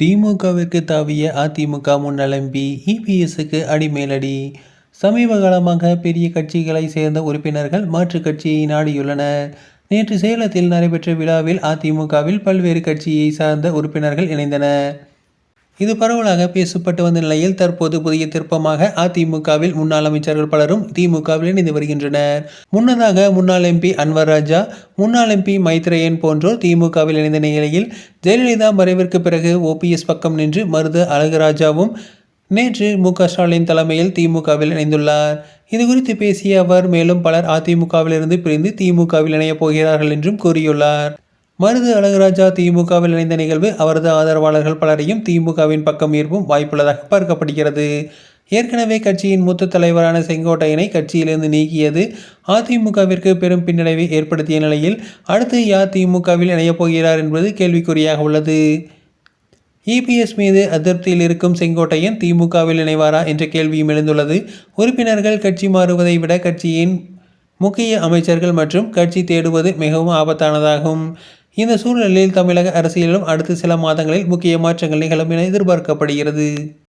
திமுகவிற்கு தாவிய அதிமுக முன்னாள் எம்பி இபிஎஸ்க்கு அடிமேலடி. சமீப காலமாக பெரிய கட்சிகளை சேர்ந்த உறுப்பினர்கள் மாற்றுக் கட்சியை நாடியுள்ளனர். நேற்று சேலத்தில் நடைபெற்ற விழாவில் அதிமுகவில் பல்வேறு கட்சியை சார்ந்த உறுப்பினர்கள் இணைந்தனர். இது பரவலாக பேசப்பட்டு வந்த நிலையில் தற்போது புதிய திருப்பமாக அதிமுகவில் முன்னாள் அமைச்சர்கள் பலரும் திமுகவில் இணைந்து வருகின்றனர். முன்னதாக முன்னாள் எம்பி அன்வர் ராஜா, முன்னாள் எம்பி மைத்ரேயன் போன்றோர் திமுகவில் இணைந்த நிலையில் ஜெயலலிதா மறைவிற்கு பிறகு ஓபிஎஸ் பக்கம் நின்று மருது அழகுராஜாவும் நேற்று மு.க.ஸ்டாலின் தலைமையில் திமுகவில் இணைந்துள்ளார். இதுகுறித்து பேசிய அவர் மேலும் பலர் அதிமுகவிலிருந்து பிரிந்து திமுகவில் இணையப் போகிறார்கள் என்றும் கூறியுள்ளார். மருது அழகுராஜா திமுகவில் இணைந்த நிகழ்வு அவரது ஆதரவாளர்கள் பலரையும் திமுகவின் பக்கம் ஈர்ப்பும் வாய்ப்புள்ளதாக பார்க்கப்படுகிறது. ஏற்கனவே கட்சியின் மூத்த தலைவரான செங்கோட்டையனை கட்சியிலிருந்து நீக்கியது அதிமுகவிற்கு பெரும் பின்னடைவை ஏற்படுத்திய நிலையில் அடுத்து யார் திமுகவில் இணையப் போகிறார் என்பது கேள்விக்குறியாக உள்ளது. இபிஎஸ் மீது அதிருப்தியில் இருக்கும் செங்கோட்டையன் திமுகவில் இணைவாரா என்ற கேள்வியும் எழுந்துள்ளது. உறுப்பினர்கள் கட்சி மாறுவதை விட கட்சியின் முக்கிய அமைச்சர்கள் மற்றும் கட்சி தேடுவது மிகவும் ஆபத்தானதாகும். இந்த சூழலில் தமிழக அரசியலிலும் அடுத்த சில மாதங்களில் முக்கிய மாற்றங்கள் நிகழும் என எதிர்பார்க்கப்படுகிறது.